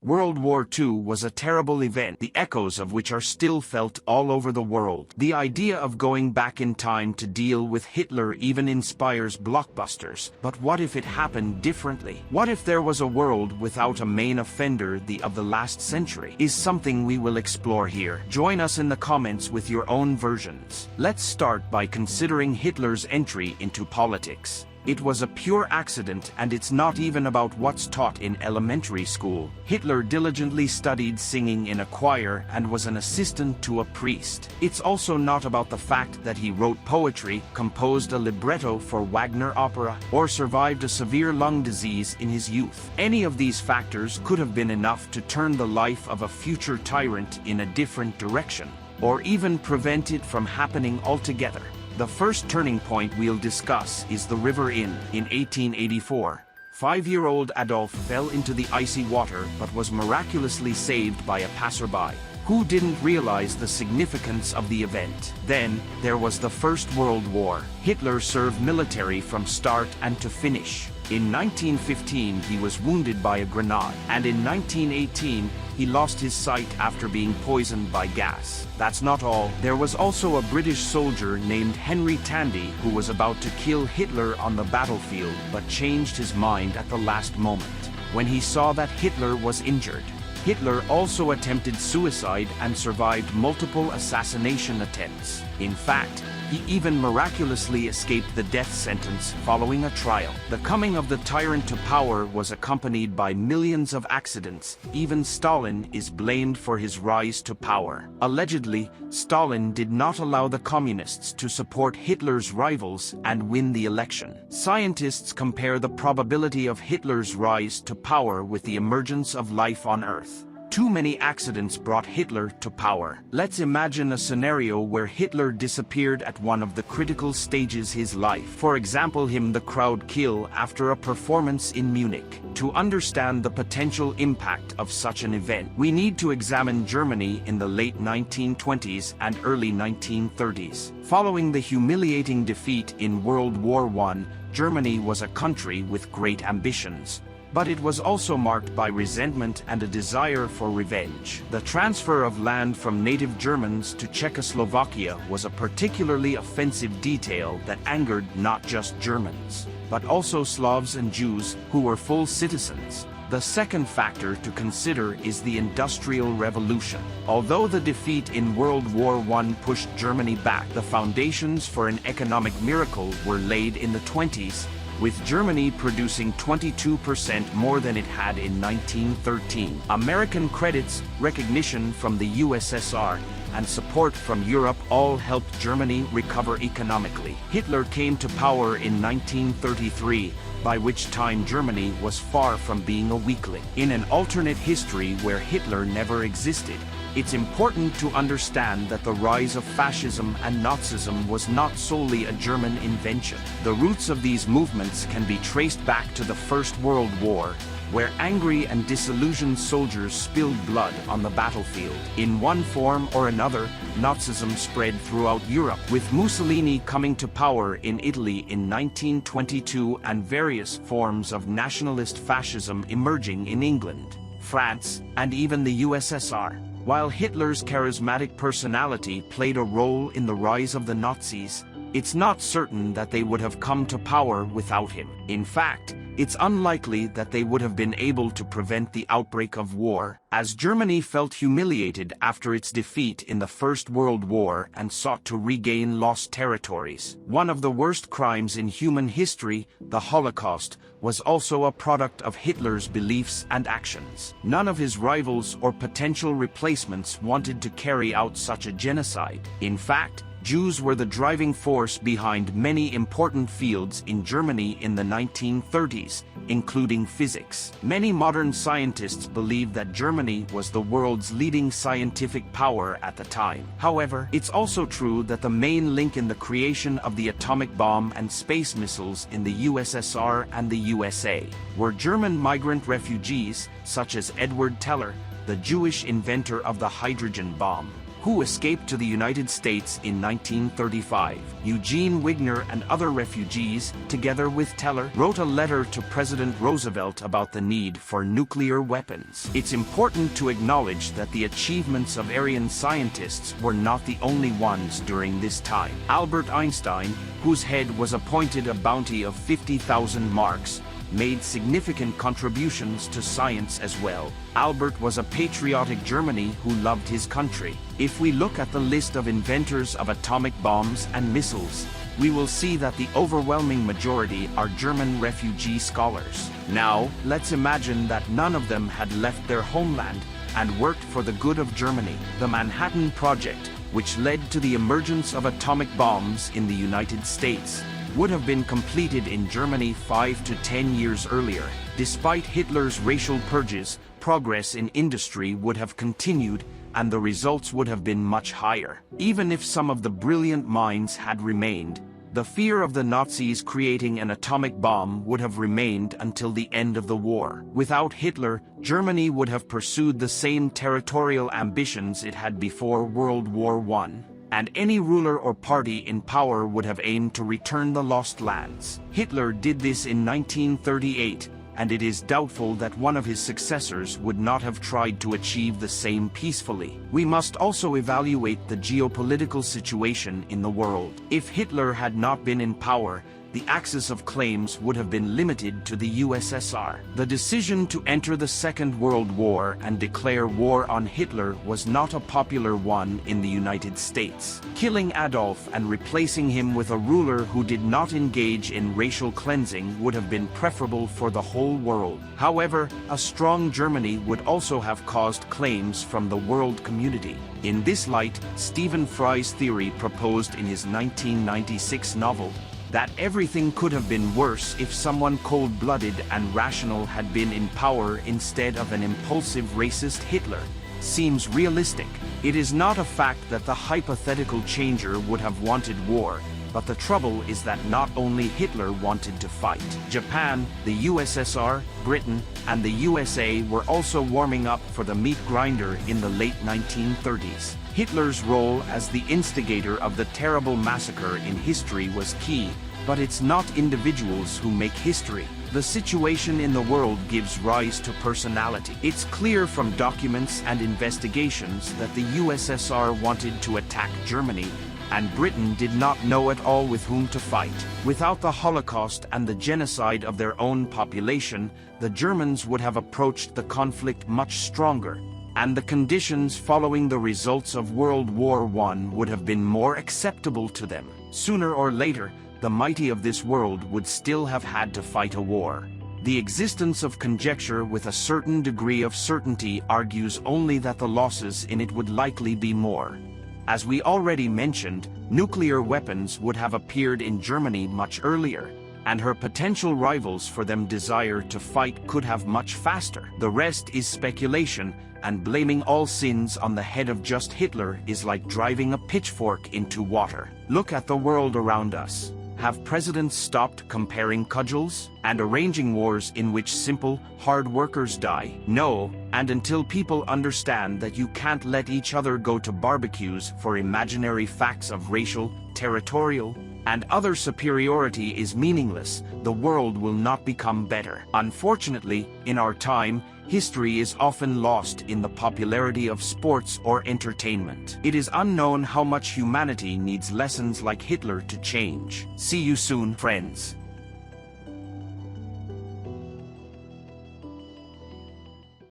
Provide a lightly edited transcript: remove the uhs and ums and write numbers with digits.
World War II was a terrible event, the echoes of which are still felt all over the world. The idea of going back in time to deal with Hitler even inspires blockbusters. But what if it happened differently? What if there was a world without a main offender of the last century? Is something we will explore here. Join us in the comments with your own versions. Let's start by considering Hitler's entry into politics. It was a pure accident, and it's not even about what's taught in elementary school. Hitler diligently studied singing in a choir and was an assistant to a priest. It's also not about the fact that he wrote poetry, composed a libretto for Wagner opera, or survived a severe lung disease in his youth. Any of these factors could have been enough to turn the life of a future tyrant in a different direction, or even prevent it from happening altogether. The first turning point we'll discuss is the River Inn. In 1884, 5-year-old Adolf fell into the icy water but was miraculously saved by a passerby, who didn't realize the significance of the event. Then, there was the First World War. Hitler served military from start and to finish. In 1915, he was wounded by a grenade, and in 1918, he lost his sight after being poisoned by gas. That's not all. There was also a British soldier named Henry Tandy who was about to kill Hitler on the battlefield but changed his mind at the last moment when he saw that Hitler was injured. Hitler also attempted suicide and survived multiple assassination attempts. In fact, he even miraculously escaped the death sentence following a trial. The coming of the tyrant to power was accompanied by millions of accidents. Even Stalin is blamed for his rise to power. Allegedly, Stalin did not allow the communists to support Hitler's rivals and win the election. Scientists compare the probability of Hitler's rise to power with the emergence of life on Earth. Too many accidents brought Hitler to power. Let's imagine a scenario where Hitler disappeared at one of the critical stages of his life. For example, the crowd kill after a performance in Munich. To understand the potential impact of such an event, we need to examine Germany in the late 1920s and early 1930s. Following the humiliating defeat in World War I, Germany was a country with great ambitions. But it was also marked by resentment and a desire for revenge. The transfer of land from native Germans to Czechoslovakia was a particularly offensive detail that angered not just Germans, but also Slavs and Jews who were full citizens. The second factor to consider is the Industrial Revolution. Although the defeat in World War I pushed Germany back, the foundations for an economic miracle were laid in the 1920s, with Germany producing 22% more than it had in 1913. American credits, recognition from the USSR, and support from Europe all helped Germany recover economically. Hitler came to power in 1933, by which time Germany was far from being a weakling. In an alternate history where Hitler never existed, it's important to understand that the rise of fascism and Nazism was not solely a German invention. The roots of these movements can be traced back to the First World War, where angry and disillusioned soldiers spilled blood on the battlefield. In one form or another, Nazism spread throughout Europe, with Mussolini coming to power in Italy in 1922 and various forms of nationalist fascism emerging in England, France, and even the USSR. While Hitler's charismatic personality played a role in the rise of the Nazis, it's not certain that they would have come to power without him. In fact, it's unlikely that they would have been able to prevent the outbreak of war, as Germany felt humiliated after its defeat in the First World War and sought to regain lost territories. One of the worst crimes in human history, the Holocaust, was also a product of Hitler's beliefs and actions. None of his rivals or potential replacements wanted to carry out such a genocide. In fact, Jews were the driving force behind many important fields in Germany in the 1930s, including physics. Many modern scientists believe that Germany was the world's leading scientific power at the time. However, it's also true that the main link in the creation of the atomic bomb and space missiles in the USSR and the USA were German migrant refugees, such as Edward Teller, the Jewish inventor of the hydrogen bomb, who escaped to the United States in 1935. Eugene Wigner and other refugees, together with Teller, wrote a letter to President Roosevelt about the need for nuclear weapons. It's important to acknowledge that the achievements of Aryan scientists were not the only ones during this time. Albert Einstein, whose head was appointed a bounty of 50,000 marks, made significant contributions to science as well. Albert was a patriotic Germany who loved his country. If we look at the list of inventors of atomic bombs and missiles, we will see that the overwhelming majority are German refugee scholars. Now, let's imagine that none of them had left their homeland and worked for the good of Germany. The Manhattan Project, which led to the emergence of atomic bombs in the United States, would have been completed in Germany 5 to 10 years earlier. Despite Hitler's racial purges, progress in industry would have continued, and the results would have been much higher. Even if some of the brilliant minds had remained, the fear of the Nazis creating an atomic bomb would have remained until the end of the war. Without Hitler, Germany would have pursued the same territorial ambitions it had before World War I. And any ruler or party in power would have aimed to return the lost lands. Hitler did this in 1938, and it is doubtful that one of his successors would not have tried to achieve the same peacefully. We must also evaluate the geopolitical situation in the world. If Hitler had not been in power, the axis of claims would have been limited to the USSR. The decision to enter the Second World War and declare war on Hitler was not a popular one in the United States. Killing Adolf and replacing him with a ruler who did not engage in racial cleansing would have been preferable for the whole world. However, a strong Germany would also have caused claims from the world community. In this light, Stephen Fry's theory proposed in his 1996 novel, that everything could have been worse if someone cold-blooded and rational had been in power instead of an impulsive racist Hitler, seems realistic. It is not a fact that the hypothetical changer would have wanted war, but the trouble is that not only Hitler wanted to fight. Japan, the USSR, Britain, and the USA were also warming up for the meat grinder in the late 1930s. Hitler's role as the instigator of the terrible massacre in history was key, but it's not individuals who make history. The situation in the world gives rise to personality. It's clear from documents and investigations that the USSR wanted to attack Germany, and Britain did not know at all with whom to fight. Without the Holocaust and the genocide of their own population, the Germans would have approached the conflict much stronger, and the conditions following the results of World War I would have been more acceptable to them. Sooner or later, the mighty of this world would still have had to fight a war. The existence of conjecture with a certain degree of certainty argues only that the losses in it would likely be more. As we already mentioned, nuclear weapons would have appeared in Germany much earlier, and her potential rivals for them desire to fight could have much faster. The rest is speculation, and blaming all sins on the head of just Hitler is like driving a pitchfork into water. Look at the world around us. Have presidents stopped comparing cudgels and arranging wars in which simple, hard workers die? No, and until people understand that you can't let each other go to barbecues for imaginary facts of racial, territorial, and other superiority is meaningless, the world will not become better. Unfortunately, in our time, history is often lost in the popularity of sports or entertainment. It is unknown how much humanity needs lessons like Hitler to change. See you soon, friends.